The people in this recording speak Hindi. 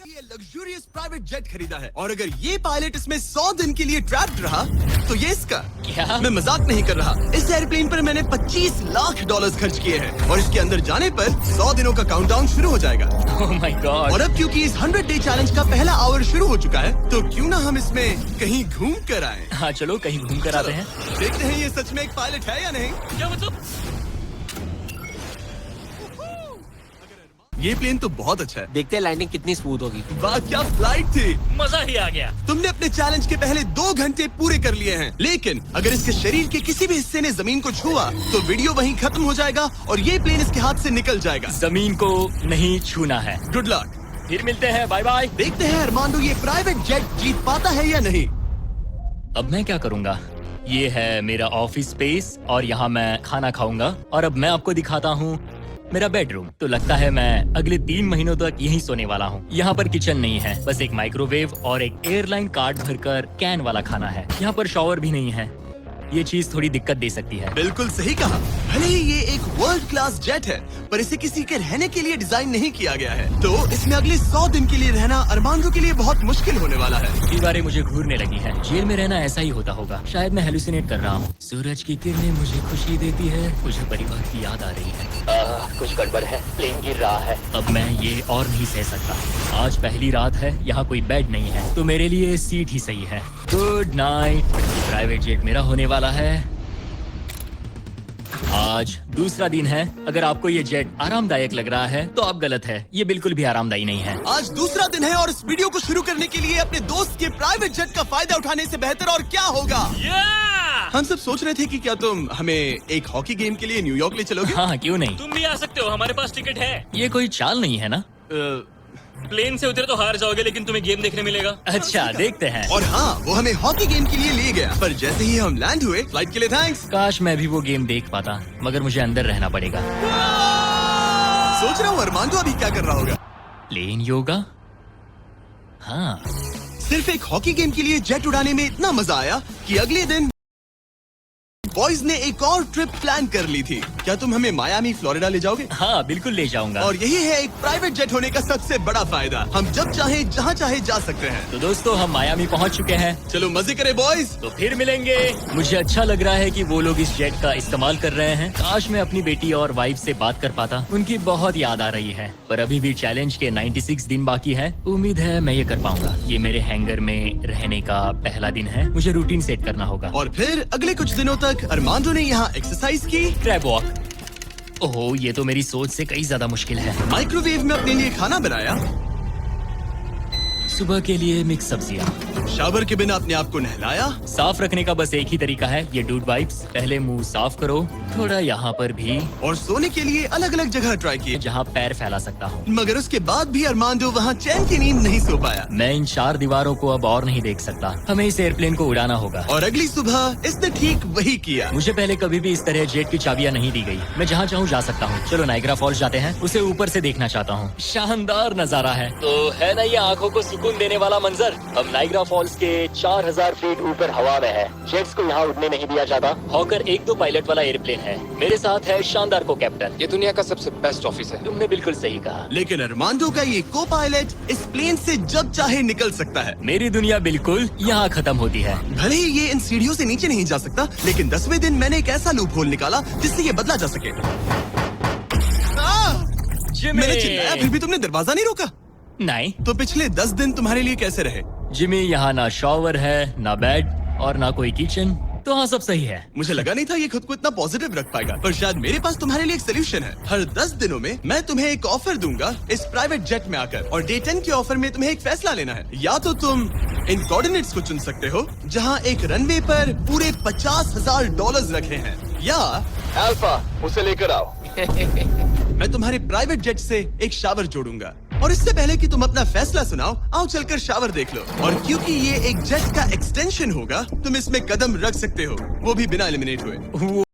ये लग्जूरियस प्राइवेट जेट खरीदा है और अगर ये पायलट इसमें 100 दिन के लिए ट्रैप्ड रहा तो ये इसका। क्या? मैं मजाक नहीं कर रहा। इस एयरप्लेन पर मैंने $25 लाख खर्च किए हैं और इसके अंदर जाने पर 100 दिनों का काउंटडाउन शुरू हो जाएगा। Oh my God! और अब क्योंकि इस 100 डे चैलेंज का पहला आवर शुरू हो चुका है तो क्यों ना हम इसमें कहीं घूम कर आए। हाँ चलो कहीं घूम कर आते हैं। देखते हैं ये सच में एक पायलट है या नहीं। क्या मतलब? ये प्लेन तो बहुत अच्छा है। देखते हैं लैंडिंग कितनी स्मूथ होगी। वाह क्या फ्लाइट थी। मजा ही आ गया। तुमने अपने चैलेंज के पहले 2 घंटे पूरे कर लिए हैं, लेकिन अगर इसके शरीर के किसी भी हिस्से ने जमीन को छुआ तो वीडियो वहीं खत्म हो जाएगा और ये प्लेन इसके हाथ से निकल जाएगा। जमीन को नहीं छूना है। Good luck. फिर मिलते हैं, बाय बाय। देखते हैं अरमांडो ये प्राइवेट जेट जीत पाता है या नहीं। अब मैं क्या करूँगा? ये है मेरा ऑफिस स्पेस और यहाँ मैं खाना खाऊंगा और अब मैं आपको दिखाता हूँ मेरा बेडरूम। तो लगता है मैं अगले 3 महीनों तक यहीं सोने वाला हूँ। यहाँ पर किचन नहीं है, बस एक माइक्रोवेव और एक एयरलाइन कार्ड भरकर कैन वाला खाना है। यहाँ पर शॉवर भी नहीं है। ये चीज थोड़ी दिक्कत दे सकती है। बिल्कुल सही कहा। भले ही ये एक वर्ल्ड क्लास जेट है पर इसे किसी के रहने के लिए डिजाइन नहीं किया गया है, तो इसमें अगले 100 दिन के लिए रहना अरमांडो के लिए बहुत मुश्किल होने वाला है। दीवारें मुझे घूरने लगी है। जेल में रहना ऐसा ही होता होगा। शायद मैं हेलुसिनेट कर रहा हूँ। सूरज की किरणें मुझे खुशी देती है। मुझे परिवार की याद आ रही है। कुछ गड़बड़ है। प्लेन गिर रहा है। अब मैं ये और नहीं सह सकता। आज पहली रात है, यहाँ कोई बेड नहीं है, तो मेरे लिए सीट ही सही है। Good night. प्राइवेट जेट मेरा होने वाला है। आज दूसरा दिन है। अगर आपको ये जेट आरामदायक लग रहा है तो आप गलत है। ये बिल्कुल भी आरामदायी नहीं है। आज दूसरा दिन है और इस वीडियो को शुरू करने के लिए अपने दोस्त के प्राइवेट जेट का फायदा उठाने से बेहतर और क्या होगा। हम सब सोच रहे थे कि क्या तुम हमें एक हॉकी गेम के लिए न्यूयॉर्क ले चलोगे। हाँ क्यों नहीं। तुम भी आ सकते हो, हमारे पास टिकट है। ये कोई चाल नहीं है ना। प्लेन से उतरे तो हार जाओगे लेकिन तुम्हें गेम देखने मिलेगा। अच्छा देखते हैं। और हाँ, वो हमें हॉकी गेम के लिए ले गया, पर जैसे ही हम लैंड हुए, फ्लाइट के लिए थैंक्स। काश मैं भी वो गेम देख पाता, मगर मुझे अंदर रहना पड़ेगा। सोच रहा हूँ अरमांडो अभी क्या कर रहा होगा। प्लेन योगा। हाँ सिर्फ एक हॉकी गेम के लिए जेट उड़ाने में इतना मजा आया कि अगले दिन बॉयज ने एक और ट्रिप प्लान कर ली थी। क्या तुम हमें मायामी फ्लोरिडा ले जाओगे। हाँ बिल्कुल ले जाऊंगा। और यही है एक प्राइवेट जेट होने का सबसे बड़ा फायदा, हम जब चाहे जहाँ चाहे जा सकते हैं। तो दोस्तों हम मायामी पहुंच चुके हैं। चलो मजे करें बॉयज। तो फिर मिलेंगे। मुझे अच्छा लग रहा है कि वो लोग इस जेट का इस्तेमाल कर रहे हैं। काश मैं अपनी बेटी और वाइफ से बात कर पाता। उनकी बहुत याद आ रही है। पर अभी भी चैलेंज के 96 दिन बाकी है। उम्मीद है मैं ये कर पाऊंगा। ये मेरे हैंगर में रहने का पहला दिन है। मुझे रूटीन सेट करना होगा। और फिर अगले कुछ दिनों तक अरमांडो ने यहाँ एक्सरसाइज की। Crab walk. ओह ये तो मेरी सोच से कई ज्यादा मुश्किल है। माइक्रोवेव में अपने लिए खाना बनाया। सुबह के लिए मिक्स सब्जियाँ। शावर के बिना अपने आप को नहलाया। साफ रखने का बस एक ही तरीका है, ये डूड वाइप्स। पहले मुंह साफ करो, थोड़ा यहाँ पर भी। और सोने के लिए अलग अलग जगह ट्राई किए जहाँ पैर फैला सकता हूँ। मगर उसके बाद भी अरमांडो वहाँ चैन की नींद नहीं सो पाया। मैं इन 4 दीवारों को अब और नहीं देख सकता। हमें इस एयरप्लेन को उड़ाना होगा। और अगली सुबह इसने ठीक वही किया। मुझे पहले कभी भी इस तरह जेट की चाबियाँ नहीं दी गई। मैं जहाँ चाहूँ जा सकता हूँ। चलो नाइग्रा फॉल्स जाते हैं, उसे ऊपर से देखना चाहता हूँ। शानदार नजारा है। तो है ना ये आंखों को सुकून देने वाला मंजर। हम नाइग्रा फॉल्स के 4000 फीट ऊपर हवा में है। जेट्स को यहाँ उड़ने नहीं दिया जाता। हॉकर 1-2 पायलट वाला एयरप्लेन है। मेरे साथ है शानदार को कैप्टन। ये दुनिया का सबसे बेस्ट ऑफिस है। तुमने बिल्कुल सही कहा। लेकिन अरमांडो का ये को पायलट इस प्लेन से जब चाहे निकल सकता है। मेरी दुनिया बिल्कुल यहाँ खत्म होती है। भले ही ये इन सीढ़ियों से नीचे नहीं जा सकता, लेकिन 10वें दिन मैंने एक ऐसा लूप होल निकाला जिससे ये बदला जा सके। मैंने चिल्लाया फिर भी तुमने दरवाजा नहीं रोका। नहीं तो पिछले 10 दिन तुम्हारे लिए कैसे रहे। जिमी, यहाँ ना शॉवर है, ना बेड और ना कोई किचन। तो हाँ सब सही है। मुझे लगा नहीं था ये खुद को इतना पॉजिटिव रख पाएगा, पर शायद मेरे पास तुम्हारे लिए एक सोल्यूशन है। हर 10 दिनों में मैं तुम्हें एक ऑफर दूंगा इस प्राइवेट जेट में आकर, और डे 10 के ऑफर में तुम्हें एक फैसला लेना है। या तो तुम इन कोऑर्डिनेट्स को चुन सकते हो जहाँ एक रनवे पर पूरे $50,000 रखे हैं, या अल्फा उसे लेकर आओ। मैं तुम्हारे प्राइवेट जेट से एक शावर जोड़ूंगा। और इससे पहले कि तुम अपना फैसला सुनाओ, आओ चलकर शावर देख लो। और क्योंकि ये एक जेट का एक्सटेंशन होगा, तुम इसमें कदम रख सकते हो, वो भी बिना एलिमिनेट हुए।